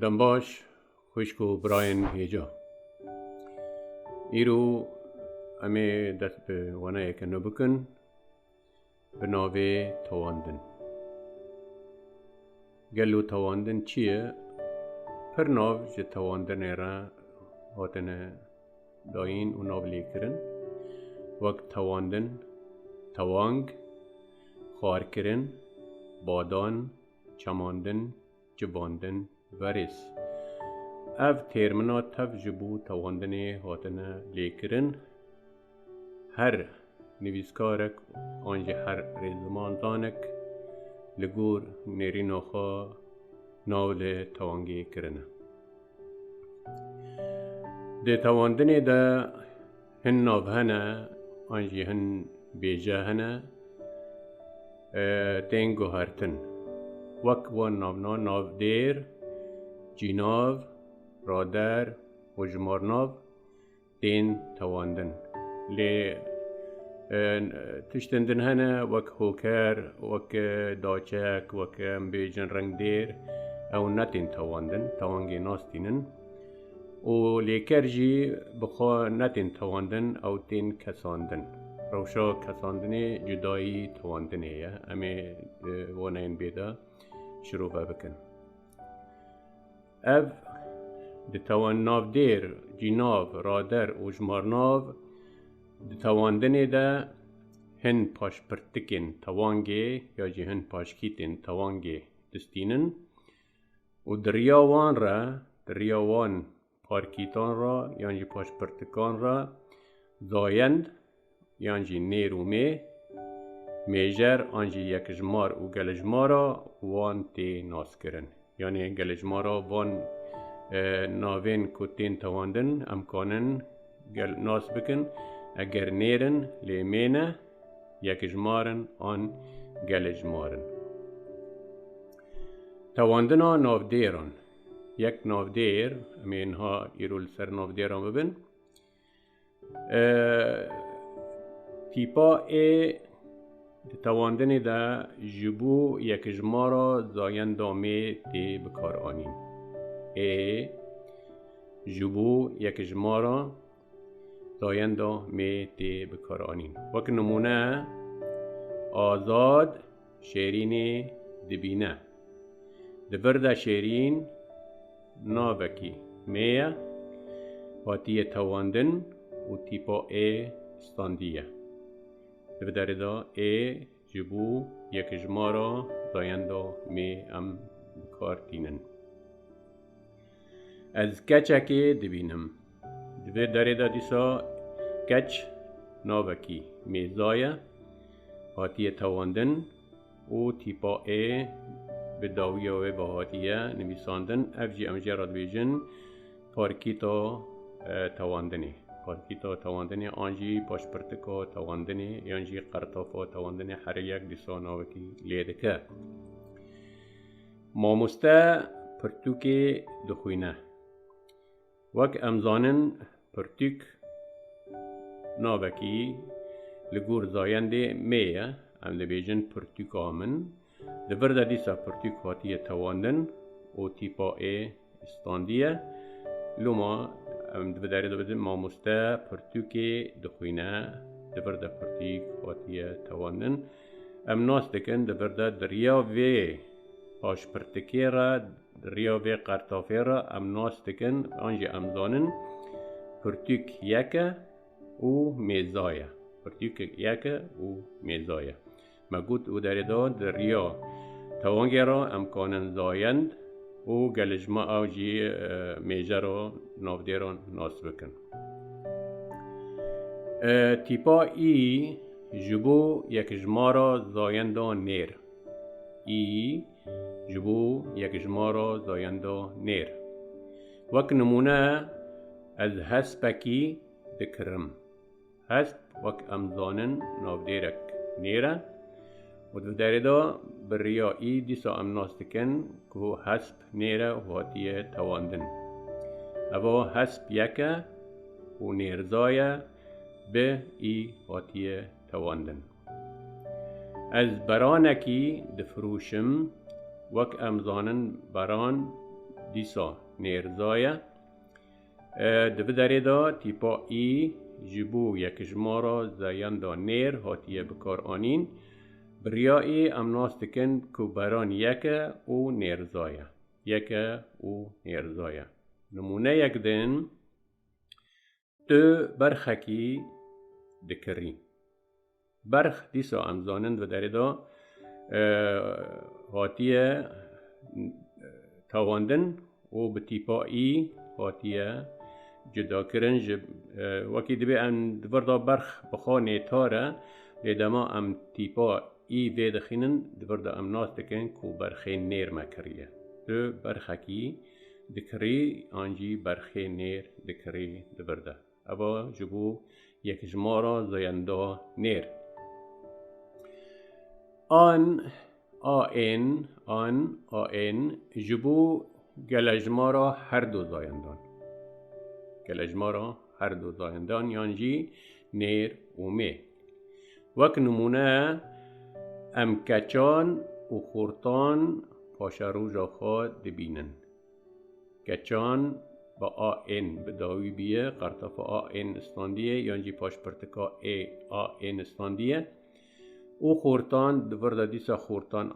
دنباش خوشکو براین هیجا ایرو امی دست به وانه کنو بکن به ناوی تواندن. گلو تواندن چیه؟ پر ناو جه تواندن را هاتنه داین و ناو لیکرن وقت تواندن، توانگ، خوار کرن، بادان، چماندن، جباندن ورس. اف ترمنا تف جبو تواندنی هاتنه لیکرن هر نویسکارک آنجه هر رزمان دانک لگور نیری نوخا ناول توانگی کرنه. ده تواندنی ده هن ناو هنه آنجه هن بیجه هنه تنگو هرتن وک وان ناونا ناو دیر، جیناو، رادر و جمارناو تین تواندن لی تشتندن هنه وک هوکر وک داچک وک بیجن رنگ دیر او نتین تواندن توانگی ناستینن و لیکر جی بخوا نتین تواندن او تین کساندن روشا کساندنی جدایی تواندنه امی وانین بیدا شروع بکن. اف ده توان ناو دیر، جیناو، رادر و جمارناو ده تواندنی ده هن پاش پرتکن توانگی یا جی هن پاش کیتن توانگی دستینن و دریاوان را دریاوان پارکیتان را یعنی پاش پرتکان را زایند یعنی نیر و میجر آنجی یک جمار و گلجمارا وان تی ناس کرن یعنی گلجمارا وان ناوین کتین تواندن امکانن گل ناس بکن اگر نیرن لیمینه یک جمارن آن گلجمارن. تواندنا نافدیران یک نافدیر امینها ایرول سر نافدیران ببین تیپا ای تواندنی ده جبو یک جمارا زایندا می تی بکار آنین ای جبو یک جمارا زایندا می تی بکار آنین وک نمونه آزاد شیرینی دبینه دبرده شیرین ناوکی میه هاتی تواندن و تیپا ای استاندیه بداره دا ای جبو یک جمارا زایندا می ام بکار تینن. از کچکی دبینم بداره دا دیسا کچ ناوکی میزایه هاتی تواندن و تیپا ای بداویه و بهاتیه نویساندن افجی امجراد بیجن پارکیتا تواندنی پارکیتا تواندنی آنجی پاشپرتکا تواندنی یانجی قرطافا تواندنی هر یک دیساناوکی لیدکه ماموسته پرتوکی دخوینه وک امزانن پرتوک ناوکی لگور زاینده میه ام لبیجن پرتوک آمن دبرده دیسا پرتوک هاتی تواندن و تیپا ای استاندیه لوما ام دبداری دو بدیم ماموسته پرتوکی دخوینه دبرده پرتوک هاتیه تواندن ام ناس دکن دبرده دریا وی پاش پرتکی را دریا وی قرطافی را ام ناس دکن آنجی امزانن پرتوک یکه و میزایه پرتوک یکه و میزایه مگود او داری دا دریا توانگی را امکانن زایند و گلجما او جی میجه را نافدیران ناس بکن. تیپا ای جبو یک جمارا زایندا نیر ای جبو یک جمارا زایندا نیر وک نمونه از هسپکی دکرم هسپ وک امزانن نافدیرک نیره و داری دا بریا ای دیسا امناس دکن که حسب نیره و هاتیه تواندن اوا حسب یکه و نیرزایه به ای هاتیه تواندن از برانکی دفروشم وک امزانن بران دیسا نیرزایه دبدره دا تیپا ای جبو یکجمارا زیان دا نیر هاتیه بکار آنین بریایی امناستکن که بران یکه او نیرزایه یکه او نیرزایه نمونه یک دن تو برخکی دکری برخ دیسا امزانند و داره دا هاتیه تواندن و به تیپا ای هاتیه جدا کرن وکی دبی ام دوردا برخ بخانه تاره لیدما ام تیپا ای وید خینن دوردا ام ناس دکن کو برخی نیر مکریه تو برخکی دکری آنجی برخی نیر دکری دوردا اوا جبو یک جمارا زینده نیر آن جبو گلجمارا هر دو زایندان گلجمارا هر دو زایندان یانجی نیر و می وک نمونه ام کچان و خورتان پاشروجا خواه دبینن کچان با آن بداوی بیه قرطاف آن استاندیه یانجی پاش پرتکا آن استاندیه او خورتان دوردا دیسا خورتان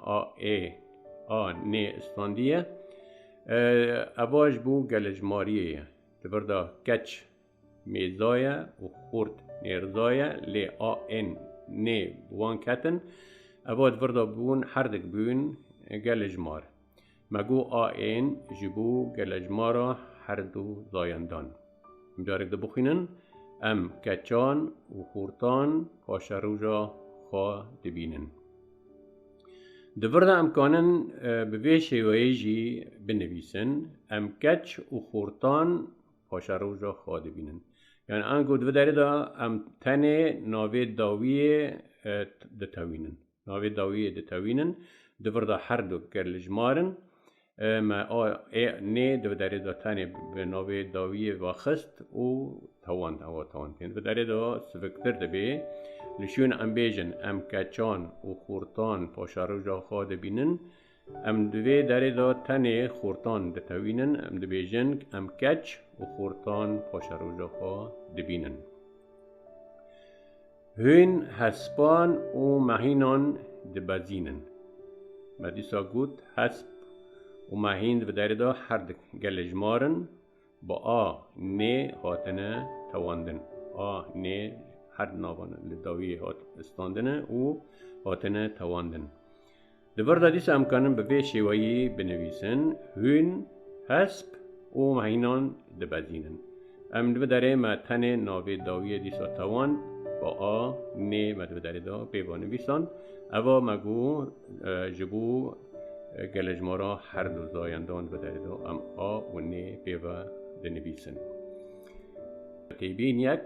نه استاندیه اواج بو گلجماریه دوردا کچ میزایه و خورت نیرزایه لی آن نه بوان کتن اوا دوردا بون هردک بون گلجمار مگو آن جبو گلجمارا هر دو زایندان مجارک ده بخینن ام کچان و خورتان پاشروجا خواه دبینن دوردا امکانن به ویشه ویجی بنویسن ام کچ و خورتان پاشروجا خواه دبینن یعنی انگو دو دا ام تنه ناوی داویه دتاوینن ناوی داویه دتاوینن دوردا هر دو گلجمارن ما نه دو دا تنه به ناوی داویه واخست و تواند هوا تواندین دو دا سفکتر دبی لشون ام بیجن ام کچان و خورتان پاشروجا خواه دبینن ام دوی داره دا تنه خورتان دتاوینن ام دو بیجن ام کچ و خورتان پاشروجا خواه دبینن هون حسبان و مهینان دبازینن مدیسا گوت حسب و مهین دو داره دا هر گلجمارن با نه هاتنه تواندن نه هر ناوان لداوی هات استاندنه و هاتنه تواندن دوردا دیس امکانن به وی شیوایی بنویسن هون حسب و مهینان دبازینن ام دو داره ما تنه ناوی داوی دیسا توان با نه ما دو داره دا بیوان نویسان اوا مگو جبو گلجمارا هر دو زایندان دو داره دا ام و نه بیوان دنویسن تیبین یک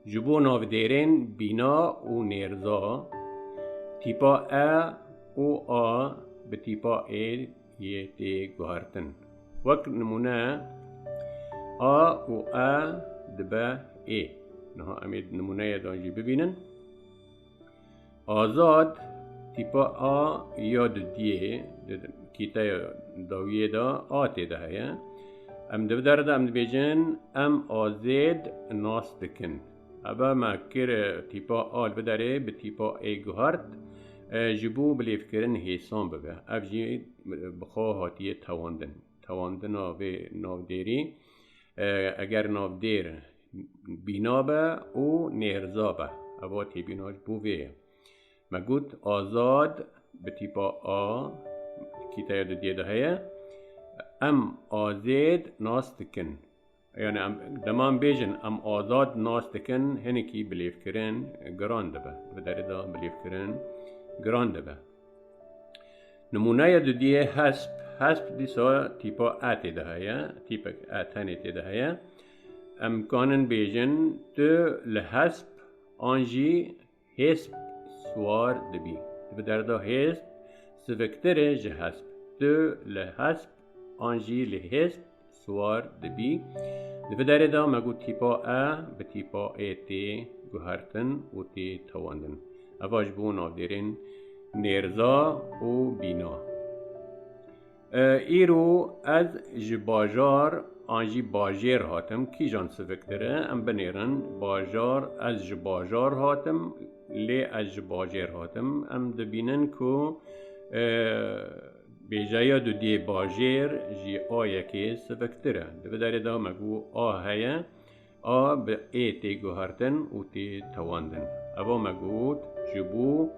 جبو ناودیرین بینا و نیرزا تیپا و به تیپا یه تی گوهرتن وک نمونه و دبا نها امید نمونه دانجی ببینن آزاد تیپا یا دیه کیتا داویه دا تی ده هیا ام دبدار دا ام دبیجن ام آزید ناس دکن ابا ما کر تیپا آل بداره به تیپا گوهرت جبو بلیف کرن هیسان ببه اف جی بخواه هاتیه تواندن ناو دیری اگر ناو دیر بینا به او نیرزا به ابا تی بیناش بوه ما گوت آزاد به تیپا کیتا یاد دیه ده هیا ام آزید ناس دکن یعنی دمان بیجن ام آزاد ناس دکن هنی کی بلیف کرن گران ده به و داره دا بلیف کرن گران ده به نمونه دو دیه حسب دیسا تیپا آتی ده هیا تیپا آتانی تی ده هیا امکانن بیجن تو لحسب آنجی حسب سوار دبی و داره دا حسب سوکتره جه حسب تو لحسب آنجی لحسب سوار دبی دو داره دا مگو تیپا به تیپا تی گوهرتن و تی تواندن اواج بو ناودیرین نیرزا و بینا ایرو از جباجار آنجی باجر هاتم کی جان سفکتره ام بنیرن باجار از جباجار هاتم لی از جباجر هاتم ام دبینن کو بیجایا دو دی باجر جی آیا که سفکتره دبداری دا مگو هیا به ای تی گوهرتن و تی تواندن اوا مگوت جبو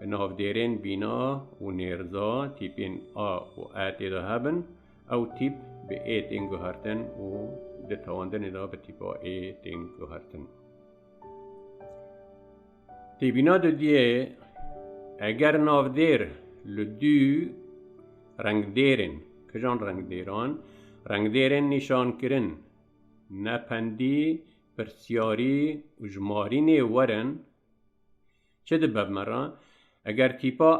نافديرين بنا ونيرزا تيبين و آتي دا هبن او تيب بإي تنگو هرتن و دتواندن دا بتيبا إي تنگو هرتن تيبينا دو ديه اگر نافدير لدو رنگ دیرن کجان رنگ دیران؟ رنگ دیرن نشان کرن نپندی پرسیاری و جمارین ورن چه دبب مرا؟ اگر تیپا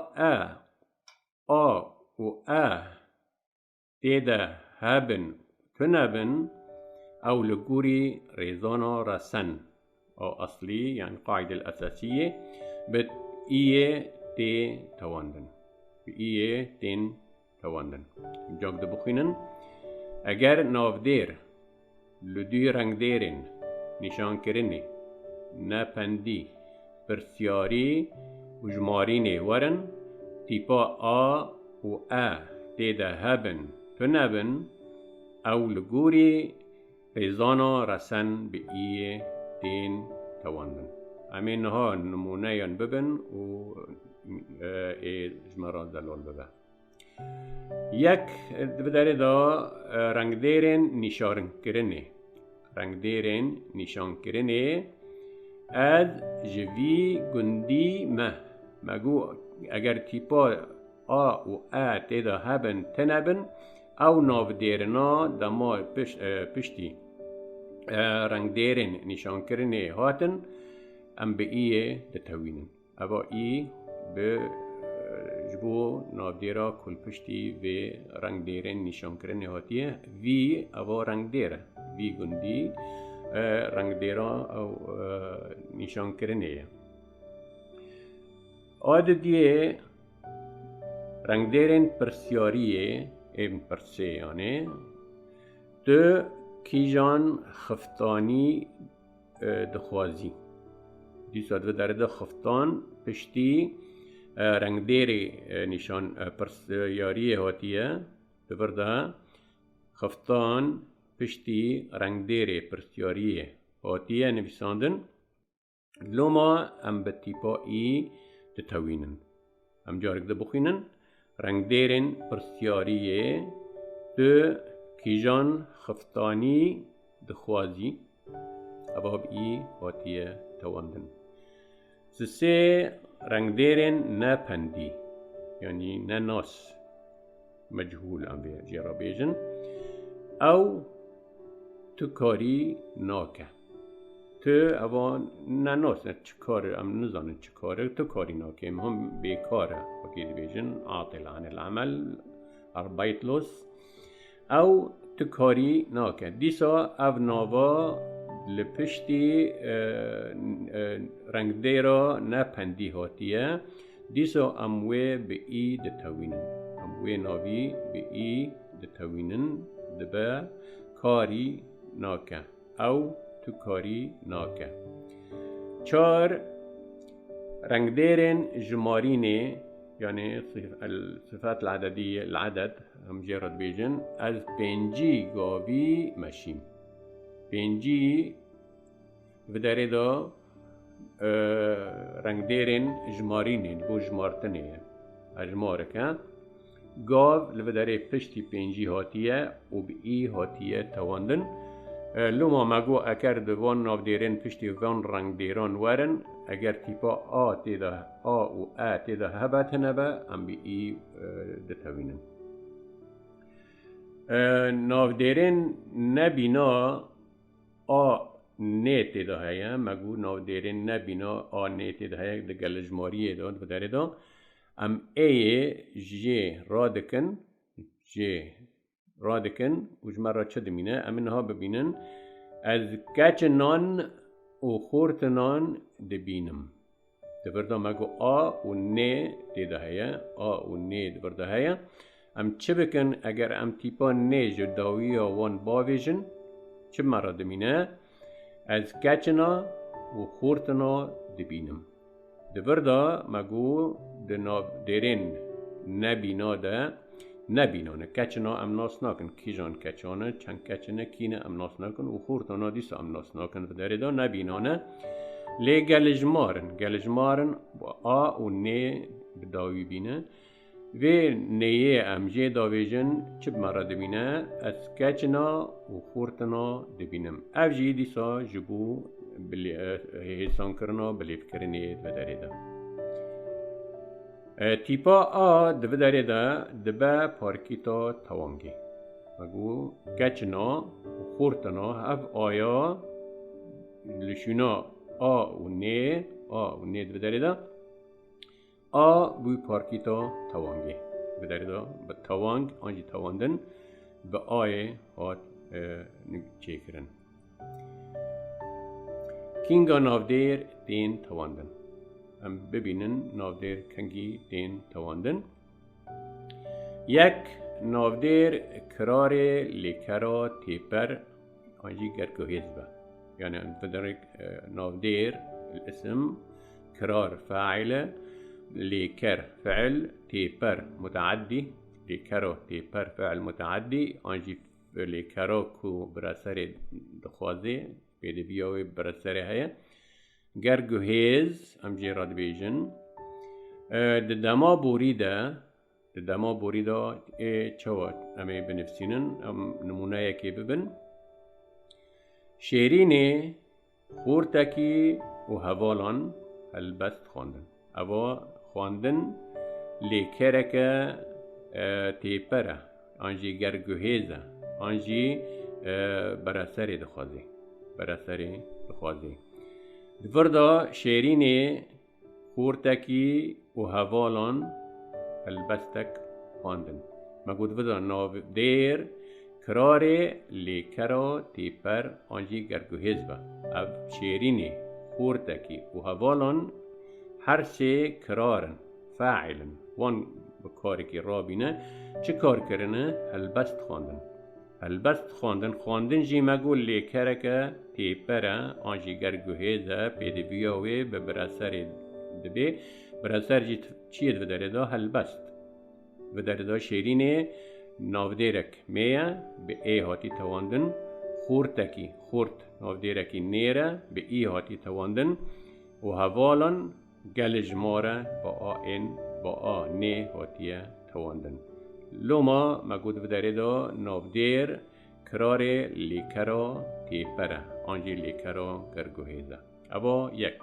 آ و تیده هبن تنبن او لگوری ریزانا رسن او اصلی يعني قاعدة الأساسية بإيه تي تواندن بإيه تين تواندن جاك دبخينن اگر نافدير لدي رنگ دیرن نشان کرنی نپندی پرسیاری و جمارین ورن تیپا و تیده هبن تنبن او لگوری ریزانا رسن به ایه تین تواندن امین ها نمونه یان ببن و جمرات دلال ببن یک بداره دا رنگ دیرن نشان کرنه رنگ دیرن نشان کرنه از جوی گندی مگو اگر تیپا و تیدا هبن تنبن او ناو دیرنا دما پشتی رنگ دیرن نشان کرنه هاتن ام به ایه دتوینن اوا ای به جبو ناو دیرا کل پشتی و رنگ دیرن نشان کرنه هاتیه وی اوا رنگ دیره وی گندی رنگ دیرا او نشان کرنه دیه رنگ دیرن پرسیاریه پرسه یعنی تو کیجان خفتانی دخوازی دیساد و در خفتان پشتی رنگ دیری نشان پرسیاریه هاتیه ببرده خفتان پشتی رنگ دیری پرسیاریه هاتیه نویساندن لوما ام بتیپا ای تتوینن ام جارک ده بخینن رنگ دیرن پرسیاریه تو کیجان خفتانی دخوازی اباب ای هاتیه تواندن سه رنگ دیرن نپندی یعنی نناس مجهول ام جرا بیجن او تو کاری ناکه تو اوان نناس چکار ام نزانه چکاره تو کاری ناکه هم بیکاره وکید بیجن عاطل عن العمل اربایتلوس او تو کاری ناکه دیسا او ناوا لپشتی رنگ دیرا نپندی هاتیه دیسا اموه به ای دتوینن اموه ناوی به ای دتوینن دبا کاری ناکه او تو کاری ناکه چار رنگ دیرن جمارینه یعنی الصفات العددية العدد هم جرد بيجن از پنجی گاوی مشیم پنجی بداره دا رنگ دیرن جمارینه بو جمارتنه اجمارکه گاو لبداره پشتی پنجی هاتیه و بی ای هاتیه تواندن لما مگو اگر دوان ناف دیرن پشتی وان رنگ دیران ورن اگر تیپا تیدا و تیدا هبت نبا ام بی ای دتوینن ناف دیرن نبینا نه تیدا هیا مگو ناف دیرن نبینا نه تیدا هیا دگل جماریه داد و داره دا ام ای جی رادکن و جمرات چه دمینه امنها ببینن از کچ نان و خورت نان دبینم دبردا مگو و نه تیدا هیا و نه دبردا هیا ام چه بکن اگر ام تیپا نیج و داوی وان باویجن چه مرا دمینه از کچنا و خورتنا دبینم دوردا مگو دناو دیرین نبینا ده نبینانه کچنا ام ناس ناکن کیجان کچانه چند کچنه کینه ام ناس ناکن و خورتنا دیسا ام ناس ناکن و داره دا نبینانه لی گلجمارن با آ و نه بداوی بینه و نیه امجه داویجن چه بمرا دبینه از کچنا و خورتنا دبینم افجی دیسا جبو بلی هیسان کرنا بلی فکرنی و داره دا تیپا آ دو داره دا دبا پارکیتا توانگی مگو کچنا و خورتنا اف آیا لشونا آ و نه دو داره دا آ بوی پارکیتا توانگی دو داره دا با توانگ آنجی تواندن با آی هات چه کرن کینگا نافدیر دین تواندن ام ببینن نافدیر کنگی دین تواندن یک نافدیر کرار لیکرا تیپر آنجی گرگوهیز با يعني بدرك نافدير الاسم كرار فاعل ليكر فعل تيبر متعدي ليكرو تيبر فعل متعدي انجي ليكرو كو براسر دخوازي بيدي بيوي براسر هيا گرگوهيز امجي راد بيجن ددما بوريدا چوات امي بنفسينن ام نمونه يكي ببن شیرینه خورتکی و هوالان البست خواندن اوا خواندن لیکرکه تیپره آنجی گرگوهیزه آنجی براسری دخوازی دوردا شیرینه خورتکی و هوالان البستک خواندن مگود ودا ناو دیر کراره لیکرا تیپر آنجی گرگوهیز با اب شیرینی خورتکی و هوالان هر سه کرارن فاعلن وان بکاری که رابینه چه کار کرنه البست خواندن جی مگو لیکره که تیپره آنجی گرگوهیزه پیدویاوی به براسر دبی براسر جی چیه دو داره دا البست و داره دا شیرینه نافدیرک میه به ای هاتی تواندن خورت نافدیرکی نیره به ای هاتی تواندن و هوالان گلجماره با آ نه هاتی تواندن لوما مگود بداره دا نافدیر کرار لیکرا تیپره آنجی لیکرا گرگوهیزه اوا یک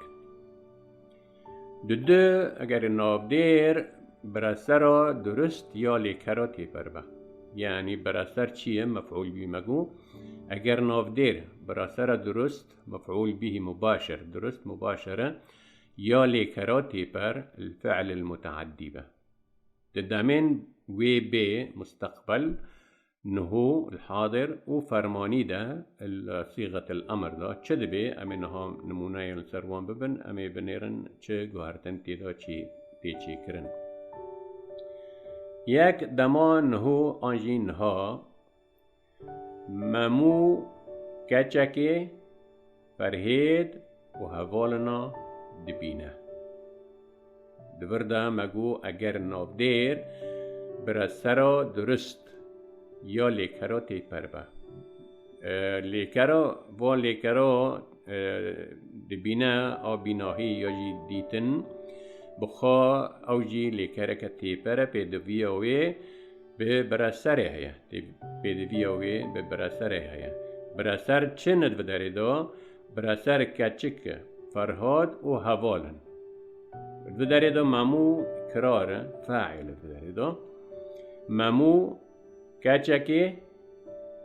دو اگر نافدیر براسر درست یا لیکرا تیپر با یعنی براسر چیه مفعول به مگو اگر نافدیر براسر درست مفعول به مباشر درست مباشره یا لیکرا تیپر الفعل المتعدی به ددامین وی بی مستقبل نهو الحاضر و فرمانی ده صيغة الامر ده چه دبی امی نها نمونه سروان ببن امی بنیرن چه گوهرتن تیدا چی کرن یک دما نهو آنجی نها ممو کچکی فرهید و هوالنا دبینه دورده مگو اگر نافدیر برسرا درست یا لیکرا تیپر با لیکرا دبینه آبیناهی یا جی دیتن بخوا اوجی لیکرک تیپره پیدویاوی به براسره هیا پیدویاوی به براسره هیا براسر چه ند داره دا براسر کچک فرهاد و هوالن داره دا ممو کرار فاعل داره دا ممو کچکی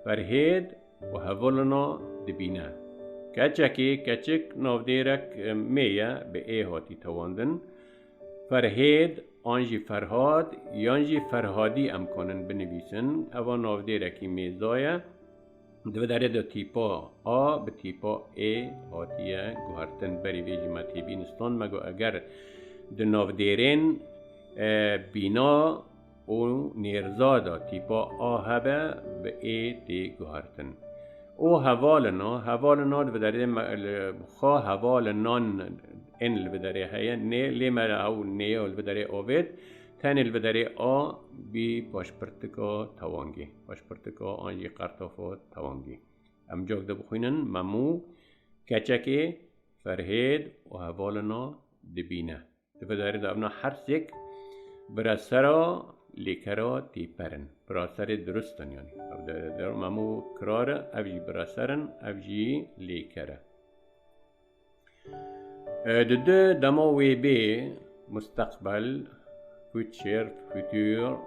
فرهید و هوالنا دبینه کچک نافدیرک میه به ای هاتی تواندن فرهید آنجی فرهاد یانجی فرهادی امکانن بنویسن اوا نافدیرکی میزایه دو داره دو تیپا آ به تیپا ای هاتیه گوهرتن بری ویجی ما تیبینستان مگو اگر دو نافدیرین بینا و نیرزادا تیپا آهبه به ای تی گوهرتن او حوالنا بداره خا حوال نان ان بداره هيا نه لما او نه بداره اوید تن بداره آ بی پاشپرتکا توانگی پاشپرتکا آنجی قرطافا توانگی ام جاگ ده بخوینن ممو کچکی فرهید و حوالنا دبینه ده بداره ده ابنا هر سک برسرا لیکرا تیپرن براسر درستن یعنی در ممو کرار اوجی براسرن اوجی لیکره ده دما وی بی مستقبل فوتشر فوتور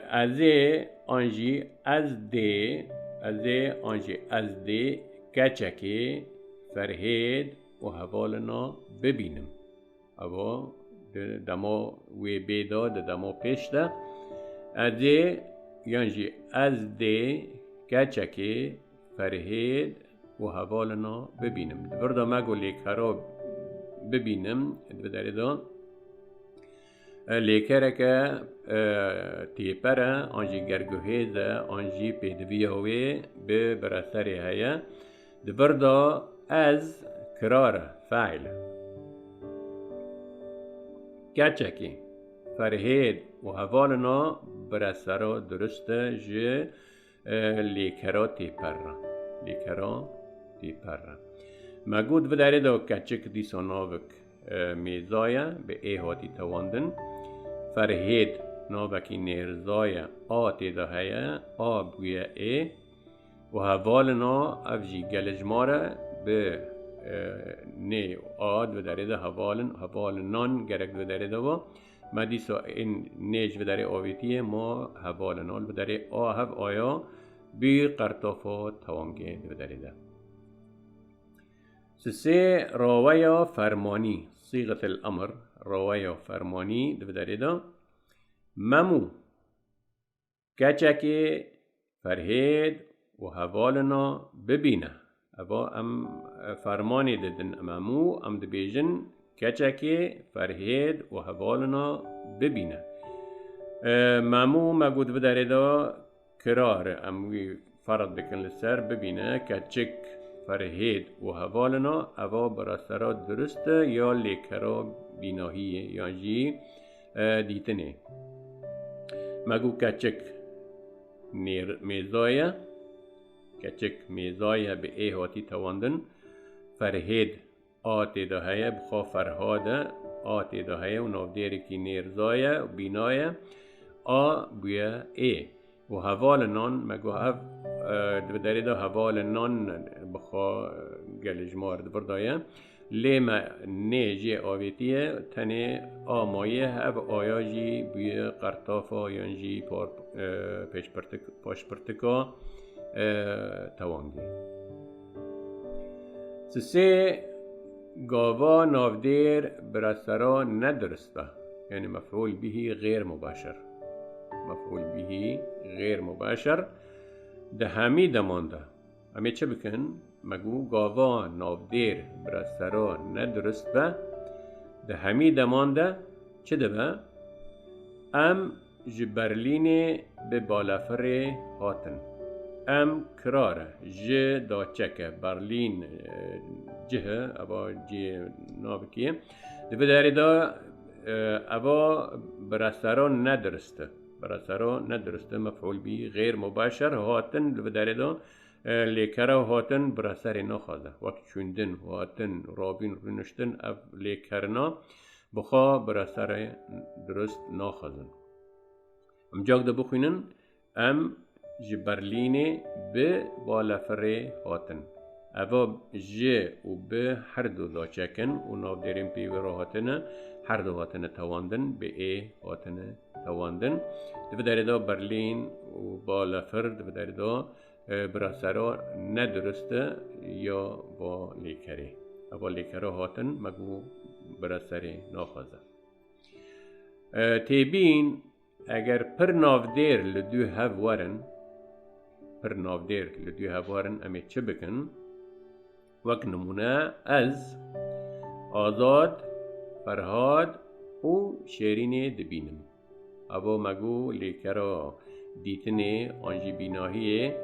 ازه آنجی از دی کچکی فرهید و حوالنا ببینم اوا دما وی بیدا دما پیش ده ازه یعنی از دی کچکی فرهید و حوالنا ببینم بردا مگو لیکرا ببینم بداره دا لیکره که تیپره آنجی گرگوهیزه آنجی پیدویاوی به برسری هیا دبردا از کراره فعل کچکی فرهید و حوالنا برسرا درسته جه لیکرا تیپره مگود بداره دا کچک دیسا ناوک میزایه به ای هاتی تواندن فرهید ناوکی نیرزایه آتی ده هیه بویه ای و حوالنا افجی گلجماره به نی آد و داره ده حوالنان گرک و داره ده و ما دیسا این نیج و داره آویتیه ما حوالنال و داره آهف آیا بی قرطافا توانگه و داره ده سه راویا فرمانی صيغة الأمر راویا فرمانی دو داره ده ممو کچکی فرهید و حوالنا ببینه اوا ام فرمانی ددن ممو ام دبیجن کچکی فرهید و حوالنا ببینه ممو مگود بداره ده کرار اموی فرد بکن لسر ببینه کچک فرهید و حوالنا اوا براسرا درسته یا لیکرا بیناهیه یا جی دیتنه مگو کچک میزایه به ای هاتی تواندن فرهید آتی ده هیه بخوا فرهاده آتی ده هیه و نافدیری که نیرزایه و بینایه بویه ای و حوالنان مگو هف داره ده حوالنان بخوا گلجمار دبردایه لیما نیجی آویتیه تنه آمایه هف آیا جی بوی قرطافا یعنی پاشپرتکا توانگی سه گاوا نافدیر براسرا ندرسته یعنی مفعول بهی غیر مباشر ده همی دمانده همی چه بکن؟ مگو گاوا نافدیر براسرا ندرست به ده همی دمانده چه ده به؟ ام جبرلین به بالافر هاتن ام کراره جه دا چکه برلین جه ابا جه نابکیه ده بداری دا ابا براسرا ندرسته مفعول بی غیر مباشر هاتن بداره دا لیکره هاتن براسر نخوازه وقت چوندن هاتن رابین رنشتن اف لیکرنا بخوا براسر درست نخوازن ام جاگ دا بخوینن ام جبرلینه به بالافر هاتن اوا جه و به هر دو دا چکن و ناف دیرین پیوی را هاتنه هر دو هاتنه تواندن به ای هاتنه تواندن دو داره دا برلین و بالافر دو داره دا براسرا ندرسته یا با لیکره اوا لیکره هاتن مگو براسره ناخوازه تیبین اگر پر ناف دیر لدو هف ورن امی چه بکن وک نمونه از آزاد فرهاد و شیرین دبینم ابا مگو لیکرا دیتنه آنجی بیناهیه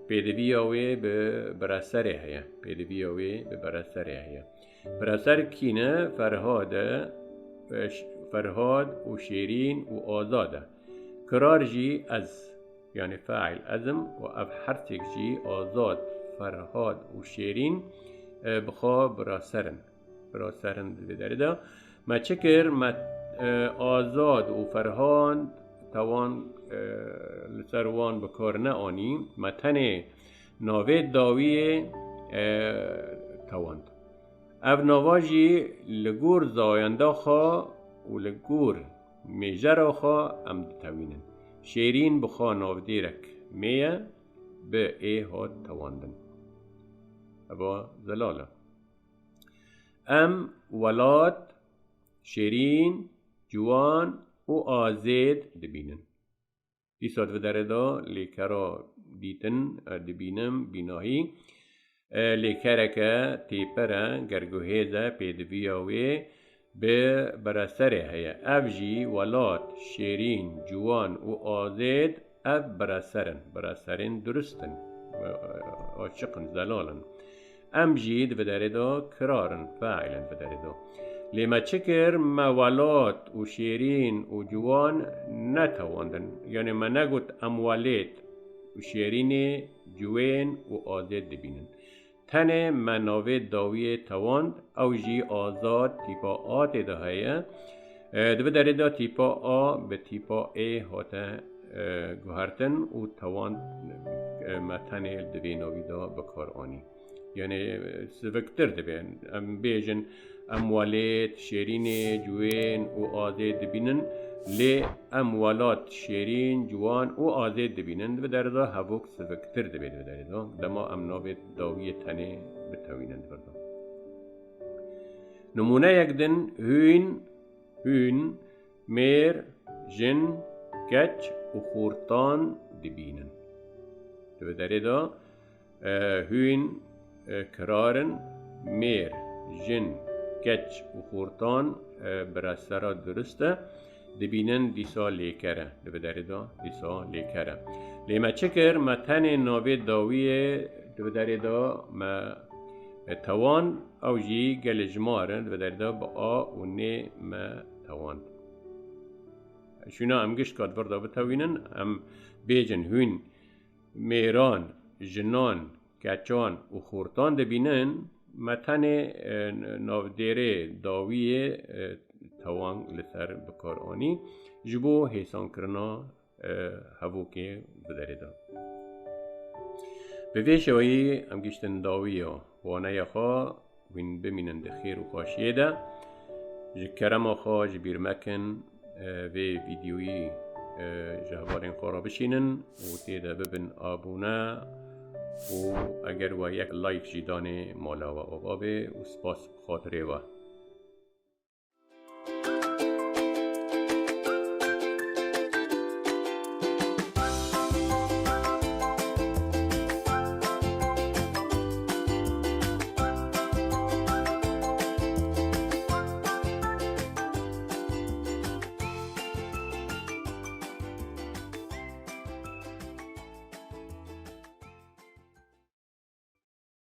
پیدویاوی به برسره هیا پیدویاوی به برسره هیا برسر کینه فرهاد و شیرین و آزاده کرار جی از يعني فاعل أزم وأب حرتك جي آزاد فرهاد وشيرين بخوا براسرن بداره دا ما چکر ما آزاد و فرهاد توان لسروان بکار نه آنی ما تنه ناوه داوی تواند او نواجی لگور زاینده خوا و لگور میجر خوا ام توینن شیرین بخوا ناو دیرک میه به ای هاد تواندن ابا زلاله ام ولاد شیرین جوان و آزید دبینن دیساد و دردا لیکرا دیتن دبینم بیناهی لیکرکه تیپره گرگوهیزه پیدویاوی به برسره هیا افجی ولاد شیرین جوان و آزید اف برسرن درستن عاشقن زلالن ام جید و دردا کرارن فاعلن و دردا لما چکر ما ولاد و شیرین و جوان نتواندن یعنی ما نگوت ام ولید و شیرین جوان و آزید دبینن تنه مناوه داوی تواند او جی آزاد تیپا آت ده هیا دو داره دا تیپا آ به تیپا ای هاته گوهرتن و تواند متنه دوی ناوی دا بکار آنی یعنی سوکتر دبین ام بیجن اموالات شیرین جوان و آزید دبینن لی اموالات شیرین جوان و آزید دبینن و در دا هفوک سوکتر دبید و در دا دما امناوید داوی تنه بتوینن و دا نمونه یک دن هون میر جن کچ و خورتان دبینن و در دا هون کرارن میر جن کچ و خورتان برسرا درسته دبینن دیسا لیکره دو داره دا دیسا لیکره لیما چکر ما تن ناوی داویه دو داره دا ما توان او جی گلجمارن دو داره دا با آ و نه ما توان شونا ام گشت کاد وردا بتوینن ام بیجن هون میران جنان کچان و خورتان دبینن متن ناودیره داویه توان لسر بکار آنی جبو حیسان کرنا هفوکی بداره دا به ویشوی ام گشتن داویه وانه یخوا وین بمینن ده خیر و خواشیه ده جکرم خوا جبیر مکن و ویدیویی جهوارین خورا بشینن و تیده ببن آبونه و اگر و یک لایک جیدانه مالا و آبابه و سپاس خاطره و